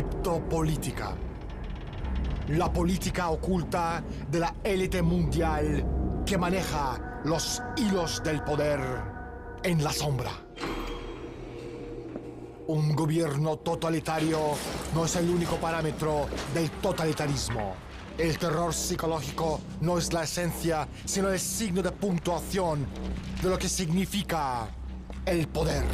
Criptopolítica. La política oculta de la élite mundial que maneja los hilos del poder en la sombra. Un gobierno totalitario no es el único parámetro del totalitarismo. El terror psicológico no es la esencia, sino el signo de puntuación de lo que significa el poder.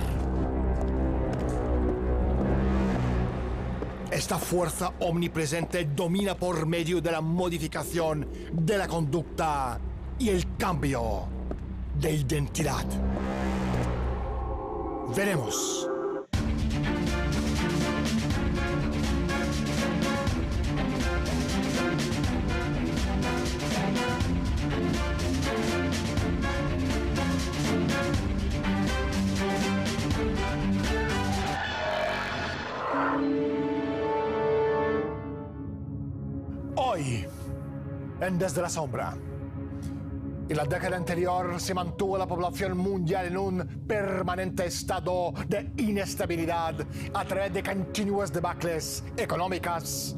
Esta fuerza omnipresente domina por medio de la modificación de la conducta y el cambio de identidad. Veremos. Hoy, en Desde la Sombra. En la década anterior se mantuvo la población mundial en un permanente estado de inestabilidad a través de continuas debacles económicas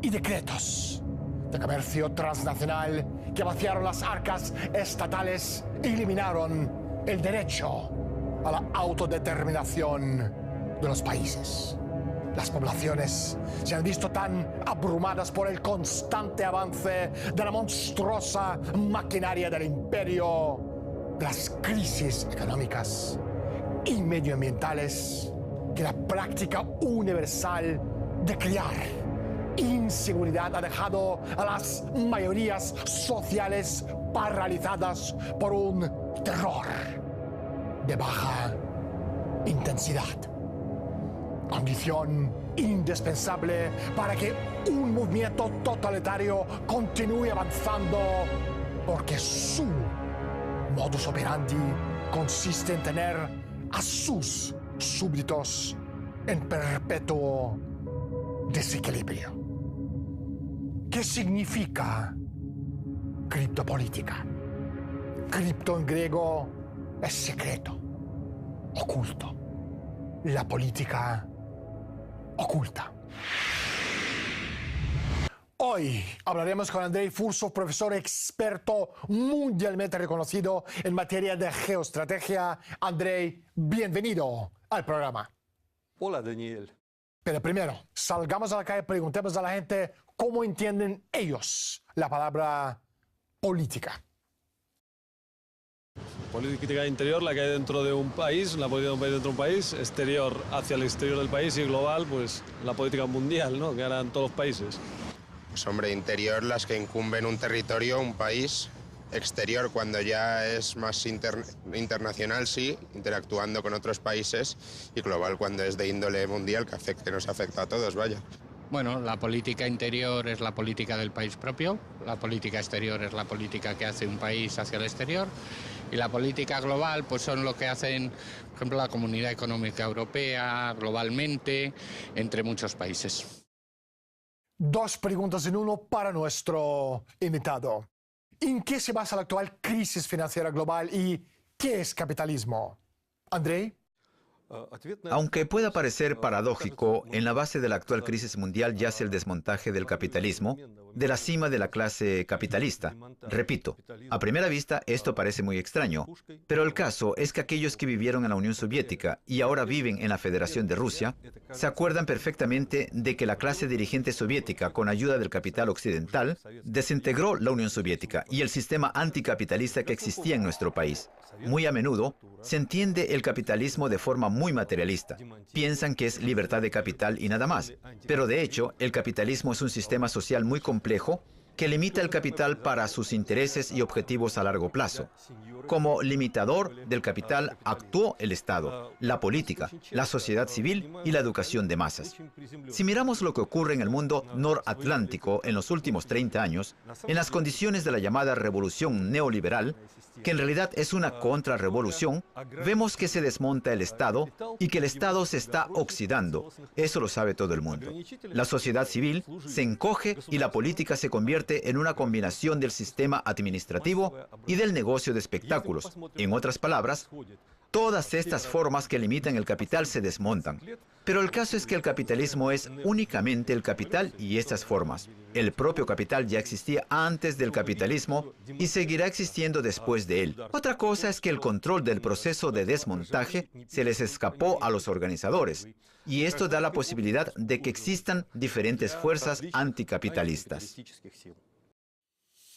y decretos de comercio transnacional que vaciaron las arcas estatales y eliminaron el derecho a la autodeterminación de los países. Las poblaciones se han visto tan abrumadas por el constante avance de la monstruosa maquinaria del imperio, de las crisis económicas y medioambientales, que la práctica universal de crear inseguridad ha dejado a las mayorías sociales paralizadas por un terror de baja intensidad. Condición indispensable para que un movimiento totalitario continúe avanzando, porque su modus operandi consiste en tener a sus súbditos en perpetuo desequilibrio. ¿Qué significa criptopolítica? Cripto en griego es secreto, oculto. La política oculta. Hoy hablaremos con Andrei Fursov, profesor experto mundialmente reconocido en materia de geoestrategia. Andrei, bienvenido al programa. Hola, Daniel. Pero primero, salgamos a la calle y preguntemos a la gente cómo entienden ellos la palabra política. Política interior, la que hay dentro de un país, la política de un país dentro de un país, exterior hacia el exterior del país y global, pues la política mundial, ¿no?, que harán todos los países. Pues hombre, interior las que incumben un territorio, un país, exterior cuando ya es más internacional, sí, interactuando con otros países, y global cuando es de índole mundial, que nos afecta a todos, vaya. Bueno, la política interior es la política del país propio, la política exterior es la política que hace un país hacia el exterior, y la política global pues son lo que hacen, por ejemplo, la Comunidad Económica Europea, globalmente, entre muchos países. Dos preguntas en uno para nuestro invitado. ¿En qué se basa la actual crisis financiera global y qué es capitalismo? Andrei. Aunque pueda parecer paradójico, en la base de la actual crisis mundial yace el desmontaje del capitalismo, de la cima de la clase capitalista. Repito, a primera vista esto parece muy extraño, pero el caso es que aquellos que vivieron en la Unión Soviética y ahora viven en la Federación de Rusia, se acuerdan perfectamente de que la clase dirigente soviética, con ayuda del capital occidental, desintegró la Unión Soviética y el sistema anticapitalista que existía en nuestro país. Muy a menudo se entiende el capitalismo de forma muy materialista. Piensan que es libertad de capital y nada más. Pero de hecho, el capitalismo es un sistema social muy complejo que limita el capital para sus intereses y objetivos a largo plazo. Como limitador del capital actuó el Estado, la política, la sociedad civil y la educación de masas. Si miramos lo que ocurre en el mundo noratlántico en los últimos 30 años, en las condiciones de la llamada revolución neoliberal, que en realidad es una contrarrevolución, vemos que se desmonta el Estado y que el Estado se está oxidando. Eso lo sabe todo el mundo. La sociedad civil se encoge y la política se convierte en una combinación del sistema administrativo y del negocio de espectáculos. En otras palabras, Todas estas formas que limitan el capital se desmontan. Pero el caso es que el capitalismo es únicamente el capital y estas formas. El propio capital ya existía antes del capitalismo y seguirá existiendo después de él. Otra cosa es que el control del proceso de desmontaje se les escapó a los organizadores. Y esto da la posibilidad de que existan diferentes fuerzas anticapitalistas.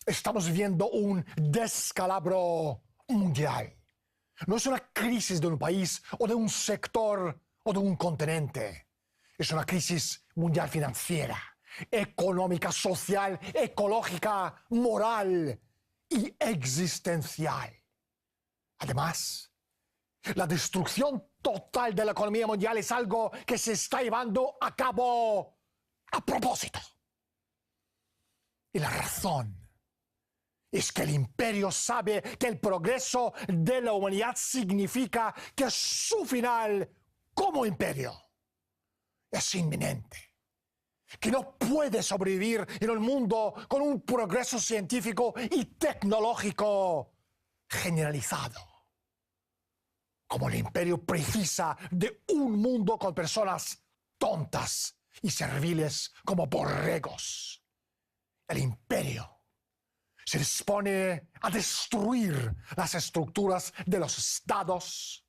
Estamos viviendo un descalabro mundial. No es una crisis de un país o de un sector o de un continente. Es una crisis mundial financiera, económica, social, ecológica, moral y existencial. Además, la destrucción total de la economía mundial es algo que se está llevando a cabo a propósito. Y la razón es que el imperio sabe que el progreso de la humanidad significa que su final como imperio es inminente, que no puede sobrevivir en un mundo con un progreso científico y tecnológico generalizado. Como el imperio precisa de un mundo con personas tontas y serviles como borregos. El imperio se dispone a destruir las estructuras de los estados,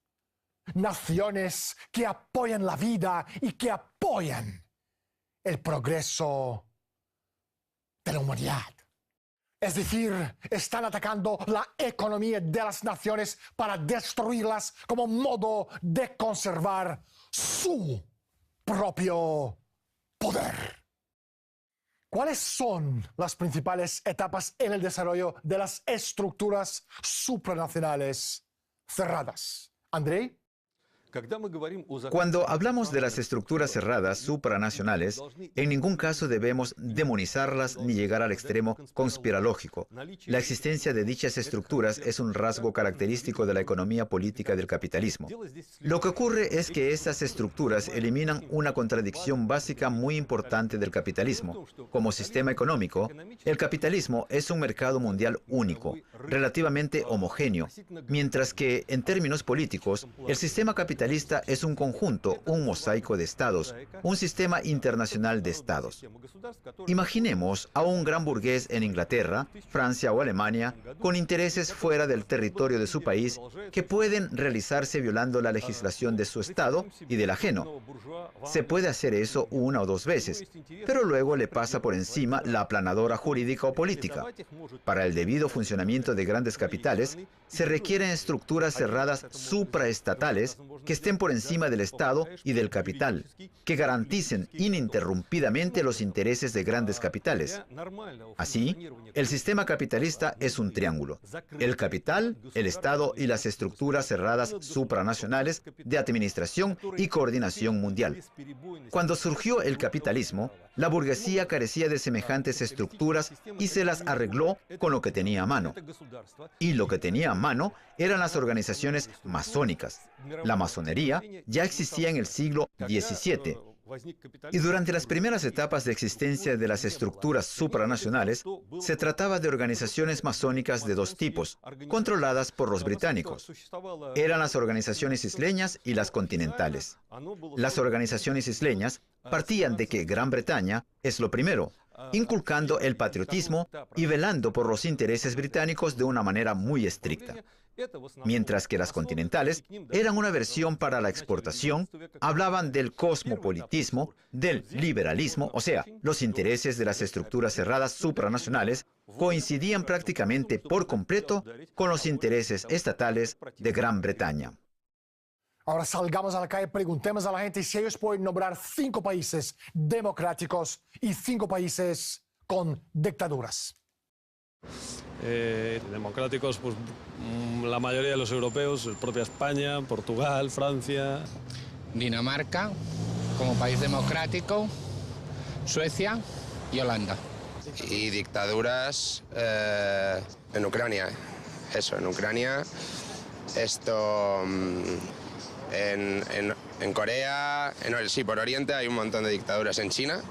naciones que apoyan la vida y que apoyan el progreso de la humanidad. Es decir, están atacando la economía de las naciones para destruirlas como modo de conservar su propio poder. ¿Cuáles son las principales etapas en el desarrollo de las estructuras supranacionales cerradas? Andrei. Cuando hablamos de las estructuras cerradas supranacionales, en ningún caso debemos demonizarlas ni llegar al extremo conspirológico. La existencia de dichas estructuras es un rasgo característico de la economía política del capitalismo. Lo que ocurre es que estas estructuras eliminan una contradicción básica muy importante del capitalismo. Como sistema económico, el capitalismo es un mercado mundial único, relativamente homogéneo, mientras que, en términos políticos, el sistema capitalista es un conjunto, un mosaico de estados, un sistema internacional de estados. Imaginemos a un gran burgués en Inglaterra, Francia o Alemania, con intereses fuera del territorio de su país, que pueden realizarse violando la legislación de su estado y del ajeno. Se puede hacer eso una o dos veces, pero luego le pasa por encima la aplanadora jurídica o política. Para el debido funcionamiento de grandes capitales, se requieren estructuras cerradas supraestatales que estén por encima del Estado y del capital, que garanticen ininterrumpidamente los intereses de grandes capitales. Así, el sistema capitalista es un triángulo: el capital, el Estado y las estructuras cerradas supranacionales de administración y coordinación mundial. Cuando surgió el capitalismo, la burguesía carecía de semejantes estructuras y se las arregló con lo que tenía a mano. Y lo que tenía a mano eran las organizaciones masónicas. La masonería ya existía en el siglo XVII. Y durante las primeras etapas de existencia de las estructuras supranacionales, se trataba de organizaciones masónicas de dos tipos, controladas por los británicos. Eran las organizaciones isleñas y las continentales. Las organizaciones isleñas partían de que Gran Bretaña es lo primero, inculcando el patriotismo y velando por los intereses británicos de una manera muy estricta. Mientras que las continentales eran una versión para la exportación, hablaban del cosmopolitismo, del liberalismo, o sea, los intereses de las estructuras cerradas supranacionales coincidían prácticamente por completo con los intereses estatales de Gran Bretaña. Ahora salgamos a la calle y preguntemos a la gente si ellos pueden nombrar 5 países democráticos y 5 países con dictaduras. Democráticos, pues la mayoría de los europeos, propia España, Portugal, Francia. Dinamarca, como país democrático, Suecia y Holanda. Y dictaduras en Ucrania. Eso, en Ucrania. Esto... En Corea, sí, por Oriente hay un montón de dictaduras. En China.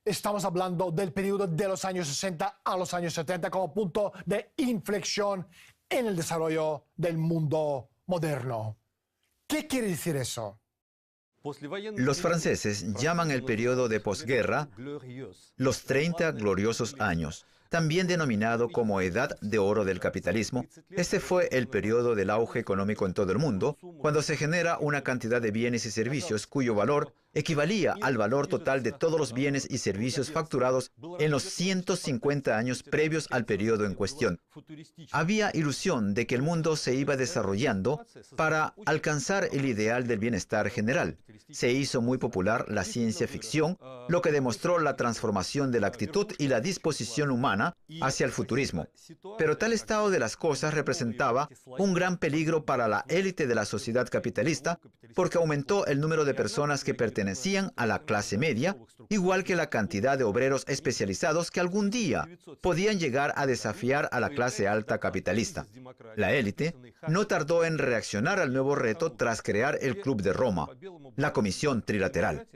Estamos hablando del periodo de los años 60 a los años 70 como punto de inflexión en el desarrollo del mundo moderno. ¿Qué quiere decir eso? Los franceses llaman el periodo de posguerra los 30 gloriosos años, también denominado como Edad de Oro del capitalismo. Este fue el periodo del auge económico en todo el mundo, cuando se genera una cantidad de bienes y servicios cuyo valor equivalía al valor total de todos los bienes y servicios facturados en los 150 años previos al periodo en cuestión. Había ilusión de que el mundo se iba desarrollando para alcanzar el ideal del bienestar general. Se hizo muy popular la ciencia ficción, lo que demostró la transformación de la actitud y la disposición humana hacia el futurismo. Pero tal estado de las cosas representaba un gran peligro para la élite de la sociedad capitalista, porque aumentó el número de personas que pertenecían a la clase media, igual que la cantidad de obreros especializados que algún día podían llegar a desafiar a la clase alta capitalista. La élite no tardó en reaccionar al nuevo reto tras crear el Club de Roma, la Comisión Trilateral.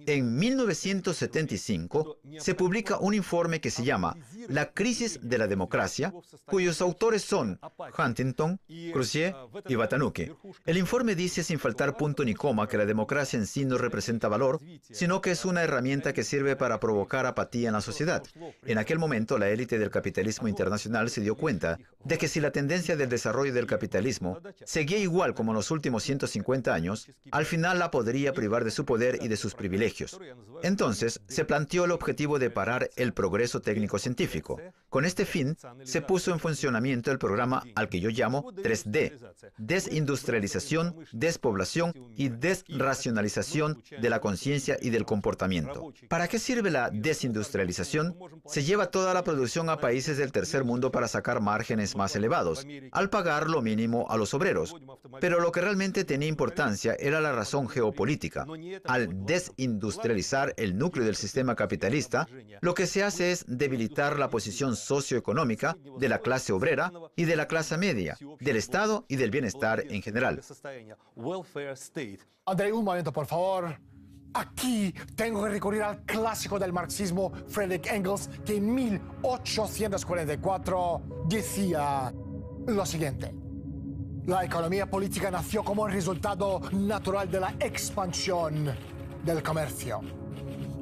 En 1975 se publica un informe que se llama La crisis de la democracia, cuyos autores son Huntington, Crozier y Batanuque. El informe dice sin faltar punto ni coma que la democracia en sí no representa valor, sino que es una herramienta que sirve para provocar apatía en la sociedad. En aquel momento, la élite del capitalismo internacional se dio cuenta de que si la tendencia del desarrollo del capitalismo seguía igual como en los últimos 150 años, al final la podría privar de su poder y de sus privilegios. Entonces, se planteó el objetivo de parar el progreso técnico-científico. Con este fin, se puso en funcionamiento el programa al que yo llamo 3D: desindustrialización, despoblación y desracionalización de la conciencia y del comportamiento. ¿Para qué sirve la desindustrialización? Se lleva toda la producción a países del tercer mundo para sacar márgenes más elevados, al pagar lo mínimo a los obreros. Pero lo que realmente tenía importancia era la razón geopolítica. Al desindustrializar el núcleo del sistema capitalista, lo que se hace es debilitar la posición socioeconómica de la clase obrera y de la clase media, del Estado y del bienestar en general. Andrei, un momento, por favor. Aquí tengo que recurrir al clásico del marxismo, Friedrich Engels, que en 1844 decía lo siguiente: la economía política nació como resultado natural de la expansión del comercio.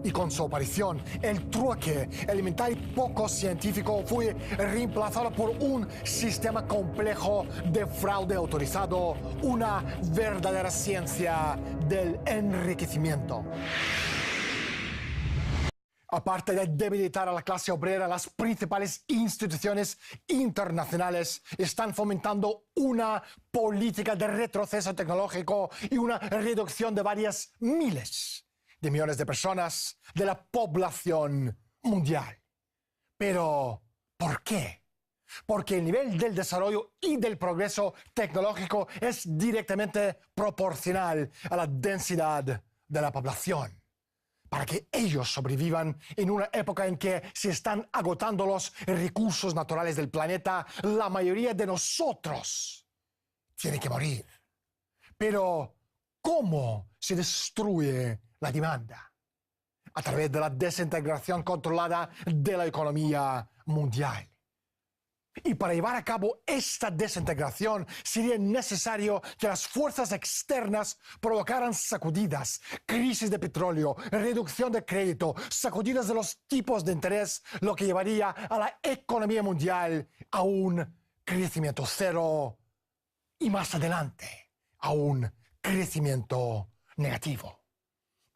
Y con su aparición, el trueque elemental y poco científico fue reemplazado por un sistema complejo de fraude autorizado, una verdadera ciencia del enriquecimiento. Aparte de debilitar a la clase obrera, las principales instituciones internacionales están fomentando una política de retroceso tecnológico y una reducción de varias miles de millones de personas de la población mundial. Pero, ¿por qué? Porque el nivel del desarrollo y del progreso tecnológico es directamente proporcional a la densidad de la población. Para que ellos sobrevivan en una época en que se están agotando los recursos naturales del planeta, la mayoría de nosotros tiene que morir. Pero, ¿cómo se destruye la demanda? A través de la desintegración controlada de la economía mundial. Y para llevar a cabo esta desintegración sería necesario que las fuerzas externas provocaran sacudidas, crisis de petróleo, reducción de crédito, sacudidas de los tipos de interés, lo que llevaría a la economía mundial a un crecimiento cero y más adelante a un crecimiento negativo.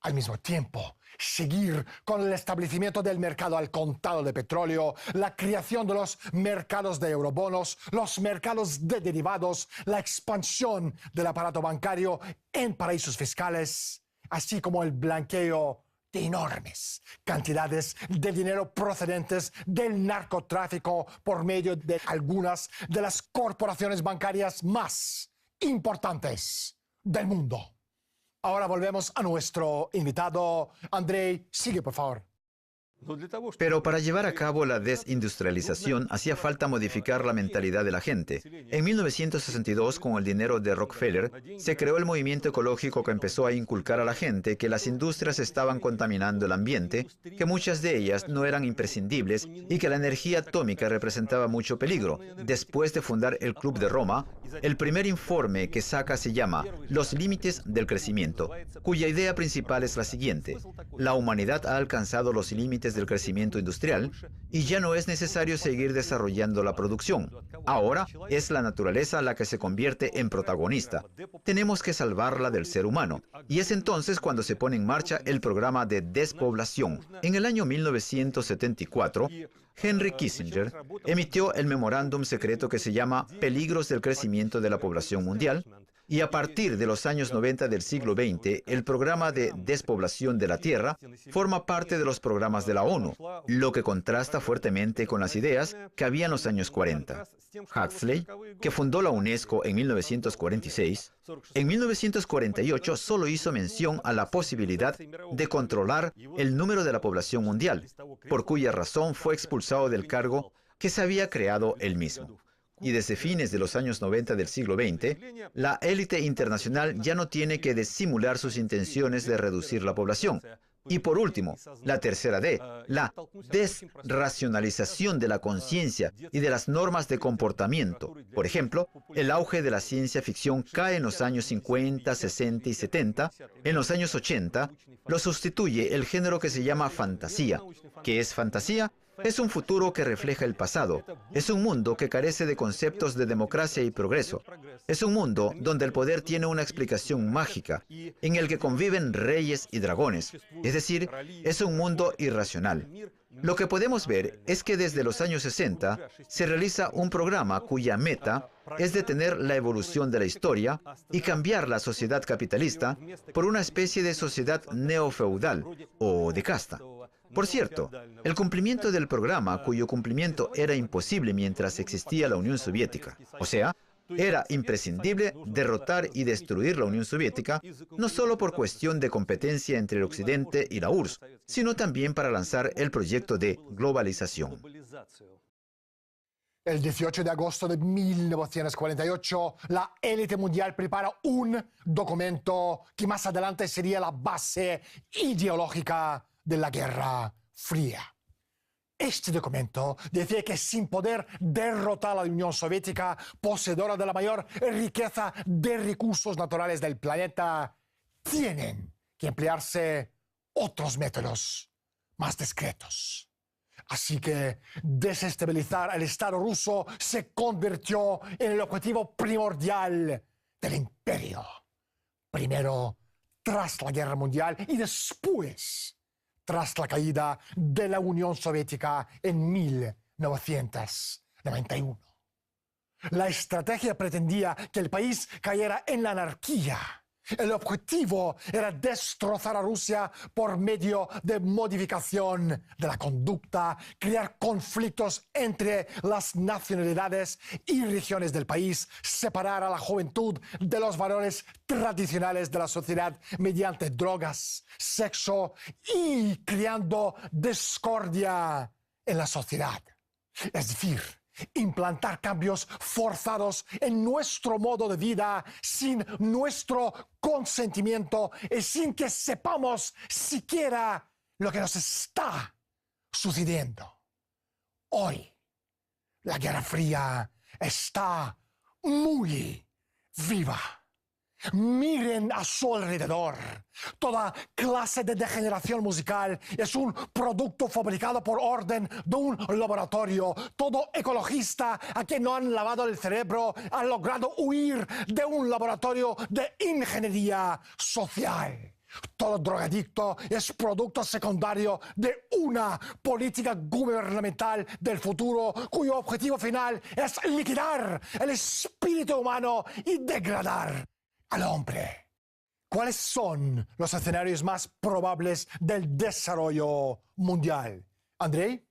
Al mismo tiempo, seguir con el establecimiento del mercado al contado de petróleo, la creación de los mercados de eurobonos, los mercados de derivados, la expansión del aparato bancario en paraísos fiscales, así como el blanqueo de enormes cantidades de dinero procedentes del narcotráfico por medio de algunas de las corporaciones bancarias más importantes del mundo. Ahora volvemos a nuestro invitado. Andrei, sigue, por favor. Pero para llevar a cabo la desindustrialización hacía falta modificar la mentalidad de la gente. En 1962, con el dinero de Rockefeller, se creó el movimiento ecológico que empezó a inculcar a la gente que las industrias estaban contaminando el ambiente, que muchas de ellas no eran imprescindibles y que la energía atómica representaba mucho peligro. Después de fundar el Club de Roma, el primer informe que saca se llama Los límites del crecimiento, cuya idea principal es la siguiente: la humanidad ha alcanzado los límites del crecimiento industrial y ya no es necesario seguir desarrollando la producción. Ahora es la naturaleza la que se convierte en protagonista. Tenemos que salvarla del ser humano. Y es entonces cuando se pone en marcha el programa de despoblación. En el año 1974, Henry Kissinger emitió el memorándum secreto que se llama Peligros del crecimiento de la población mundial, y a partir de los años 90 del siglo XX, el programa de despoblación de la Tierra forma parte de los programas de la ONU, lo que contrasta fuertemente con las ideas que había en los años 40. Huxley, que fundó la UNESCO en 1946, en 1948 solo hizo mención a la posibilidad de controlar el número de la población mundial, por cuya razón fue expulsado del cargo que se había creado él mismo. Y desde fines de los años 90 del siglo XX, la élite internacional ya no tiene que disimular sus intenciones de reducir la población. Y por último, la tercera D, la desracionalización de la conciencia y de las normas de comportamiento. Por ejemplo, el auge de la ciencia ficción cae en los años 50, 60 y 70. En los años 80, lo sustituye el género que se llama fantasía. ¿Qué es fantasía? Es un futuro que refleja el pasado. Es un mundo que carece de conceptos de democracia y progreso. Es un mundo donde el poder tiene una explicación mágica, en el que conviven reyes y dragones. Es decir, es un mundo irracional. Lo que podemos ver es que desde los años 60 se realiza un programa cuya meta es detener la evolución de la historia y cambiar la sociedad capitalista por una especie de sociedad neofeudal o de casta. Por cierto, el cumplimiento del programa, cuyo cumplimiento era imposible mientras existía la Unión Soviética, o sea, era imprescindible derrotar y destruir la Unión Soviética, no solo por cuestión de competencia entre el Occidente y la URSS, sino también para lanzar el proyecto de globalización. El 18 de agosto de 1948, la élite mundial prepara un documento que más adelante sería la base ideológica de la Guerra Fría. Este documento decía que sin poder derrotar a la Unión Soviética, poseedora de la mayor riqueza de recursos naturales del planeta, tienen que emplearse otros métodos más discretos. Así que desestabilizar el Estado ruso se convirtió en el objetivo primordial del imperio. Primero, tras la Guerra Mundial y después, tras la caída de la Unión Soviética en 1991. La estrategia pretendía que el país cayera en la anarquía. El objetivo era destrozar a Rusia por medio de modificación de la conducta, crear conflictos entre las nacionalidades y regiones del país, separar a la juventud de los valores tradicionales de la sociedad mediante drogas, sexo y creando discordia en la sociedad. Es decir, implantar cambios forzados en nuestro modo de vida sin nuestro consentimiento y sin que sepamos siquiera lo que nos está sucediendo. Hoy, la Guerra Fría está muy viva. Miren a su alrededor. Toda clase de degeneración musical es un producto fabricado por orden de un laboratorio. Todo ecologista a quien no han lavado el cerebro ha logrado huir de un laboratorio de ingeniería social. Todo drogadicto es producto secundario de una política gubernamental del futuro cuyo objetivo final es liquidar el espíritu humano y degradar al hombre. ¿Cuáles son los escenarios más probables del desarrollo mundial? ¿Andrei?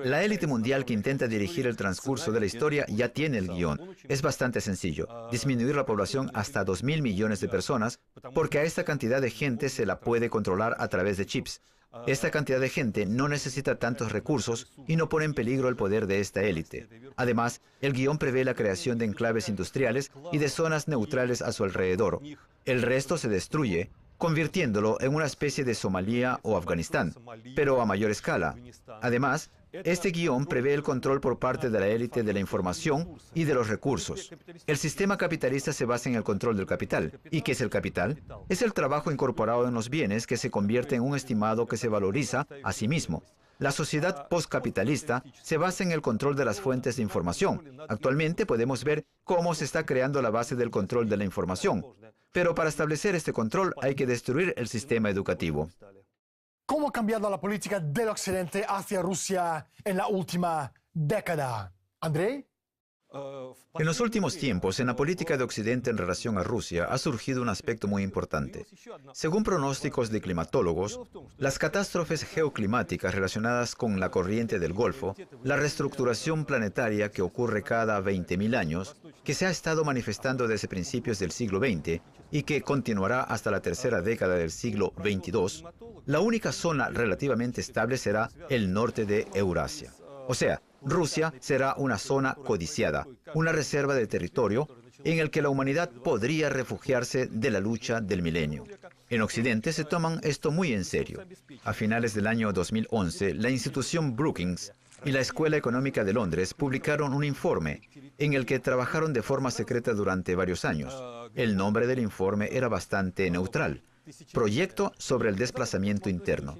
La élite mundial que intenta dirigir el transcurso de la historia ya tiene el guión. Es bastante sencillo. Disminuir la población hasta 2.000 millones de personas, porque a esta cantidad de gente se la puede controlar a través de chips. Esta cantidad de gente no necesita tantos recursos y no pone en peligro el poder de esta élite. Además, el guión prevé la creación de enclaves industriales y de zonas neutrales a su alrededor. El resto se destruye, convirtiéndolo en una especie de Somalia o Afganistán, pero a mayor escala. Además, este guión prevé el control por parte de la élite de la información y de los recursos. El sistema capitalista se basa en el control del capital. ¿Y qué es el capital? Es el trabajo incorporado en los bienes que se convierte en un estimado que se valoriza a sí mismo. La sociedad postcapitalista se basa en el control de las fuentes de información. Actualmente podemos ver cómo se está creando la base del control de la información. Pero para establecer este control hay que destruir el sistema educativo. ¿Cómo ha cambiado la política del Occidente hacia Rusia en la última década? ¿Andrei? En los últimos tiempos, en la política de Occidente en relación a Rusia ha surgido un aspecto muy importante. Según pronósticos de climatólogos, las catástrofes geoclimáticas relacionadas con la corriente del Golfo, la reestructuración planetaria que ocurre cada 20.000 años, que se ha estado manifestando desde principios del siglo XX y que continuará hasta la tercera década del siglo XXII, la única zona relativamente estable será el norte de Eurasia. O sea, Rusia será una zona codiciada, una reserva de territorio en el que la humanidad podría refugiarse de la lucha del milenio. En Occidente se toman esto muy en serio. A finales del año 2011, la institución Brookings y la Escuela Económica de Londres publicaron un informe en el que trabajaron de forma secreta durante varios años. El nombre del informe era bastante neutral: Proyecto sobre el desplazamiento interno.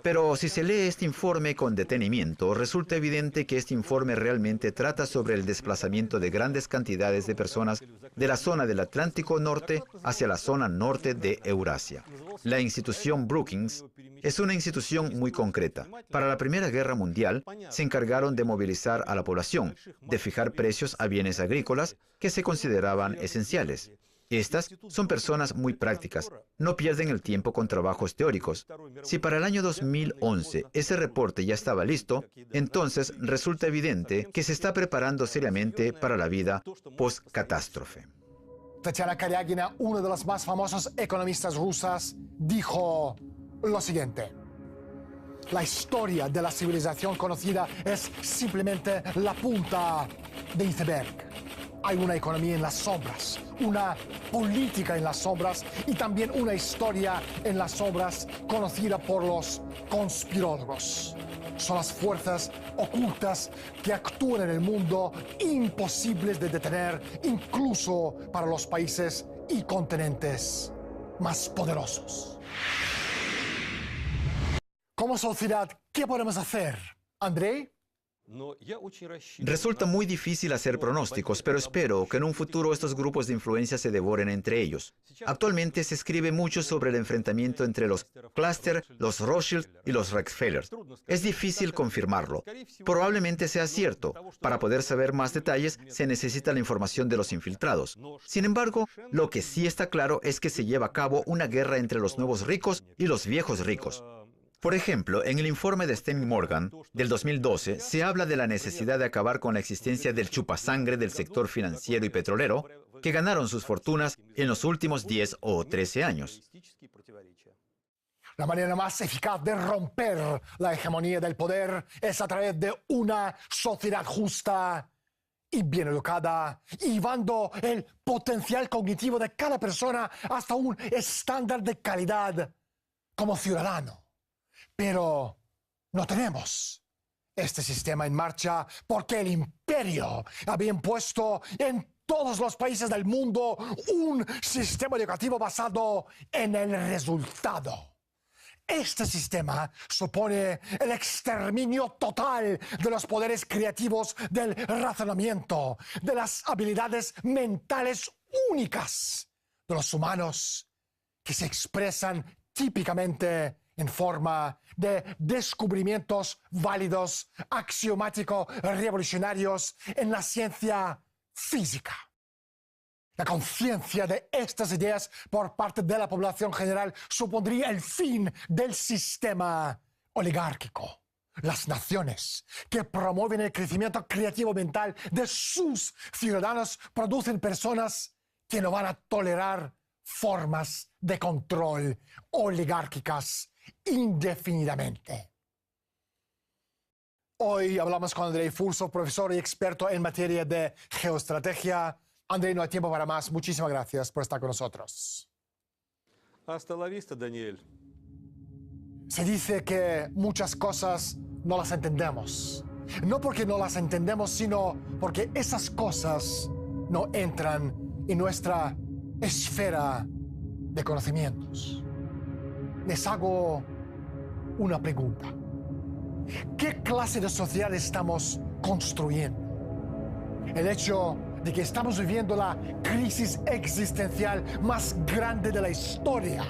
Pero si se lee este informe con detenimiento, resulta evidente que este informe realmente trata sobre el desplazamiento de grandes cantidades de personas de la zona del Atlántico Norte hacia la zona norte de Eurasia. La institución Brookings es una institución muy concreta. Para la Primera Guerra Mundial, se encargaron de movilizar a la población, de fijar precios a bienes agrícolas que se consideraban esenciales. Estas son personas muy prácticas, no pierden el tiempo con trabajos teóricos. Si para el año 2011 ese reporte ya estaba listo, entonces resulta evidente que se está preparando seriamente para la vida post-catástrofe. Tatiana Karyagina, una de las más famosas economistas rusas, dijo lo siguiente: la historia de la civilización conocida es simplemente la punta de iceberg. Hay una economía en las sombras, una política en las sombras y también una historia en las sombras conocida por los conspirólogos. Son las fuerzas ocultas que actúan en el mundo, imposibles de detener incluso para los países y continentes más poderosos. Como sociedad, ¿qué podemos hacer? ¿Andrei? Resulta muy difícil hacer pronósticos, pero espero que en un futuro estos grupos de influencia se devoren entre ellos. Actualmente se escribe mucho sobre el enfrentamiento entre los Cluster, los Rothschild y los Rockefeller. Es difícil confirmarlo. Probablemente sea cierto. Para poder saber más detalles, se necesita la información de los infiltrados. Sin embargo, lo que sí está claro es que se lleva a cabo una guerra entre los nuevos ricos y los viejos ricos. Por ejemplo, en el informe de Steny Morgan del 2012 se habla de la necesidad de acabar con la existencia del chupasangre del sector financiero y petrolero que ganaron sus fortunas en los últimos 10 o 13 años. La manera más eficaz de romper la hegemonía del poder es a través de una sociedad justa y bien educada, y llevando el potencial cognitivo de cada persona hasta un estándar de calidad como ciudadano. Pero no tenemos este sistema en marcha porque el imperio había impuesto en todos los países del mundo un sistema educativo basado en el resultado. Este sistema supone el exterminio total de los poderes creativos del razonamiento, de las habilidades mentales únicas de los humanos que se expresan típicamente en forma de descubrimientos válidos, axiomáticos, revolucionarios en la ciencia física. La conciencia de estas ideas por parte de la población general supondría el fin del sistema oligárquico. las naciones que promueven el crecimiento creativo mental de sus ciudadanos producen personas que no van a tolerar formas de control oligárquicas indefinidamente. Hoy hablamos con Andrei Fursov, profesor y experto en materia de geoestrategia. Andrei, no hay tiempo para más. Muchísimas gracias por estar con nosotros. Hasta la vista, Daniel. Se dice que muchas cosas no las entendemos. No porque no las entendemos, sino porque esas cosas no entran en nuestra esfera de conocimientos. Les hago una pregunta. ¿Qué clase de sociedad estamos construyendo? El hecho de que estamos viviendo la crisis existencial más grande de la historia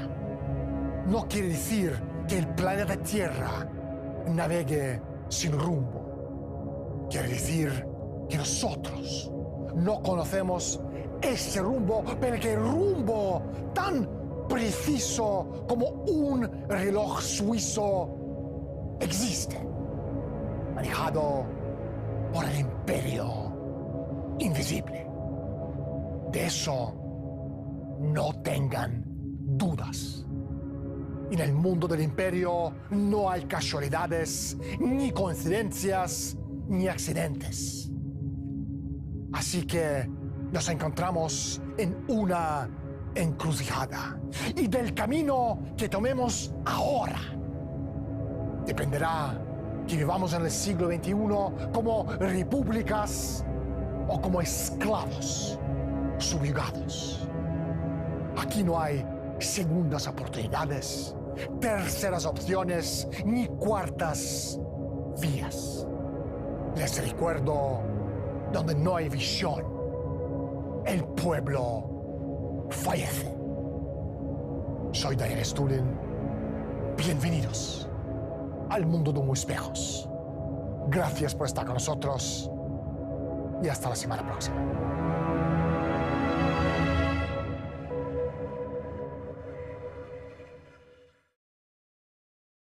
no quiere decir que el planeta Tierra navegue sin rumbo. Quiere decir que nosotros no conocemos ese rumbo, pero que el rumbo tan preciso como un reloj suizo existe, manejado por el imperio invisible. De eso no tengan dudas. En el mundo del imperio no hay casualidades, ni coincidencias, ni accidentes. Así que nos encontramos en una encrucijada. Y del camino que tomemos ahora dependerá que vivamos en el siglo XXI como repúblicas o como esclavos subyugados. Aquí no hay segundas oportunidades, terceras opciones ni cuartas vías. Les recuerdo, donde no hay visión, el pueblo fallece. Soy Daniel Stulin. Bienvenidos al mundo de Humo Espejos. Gracias por estar con nosotros y hasta la semana próxima.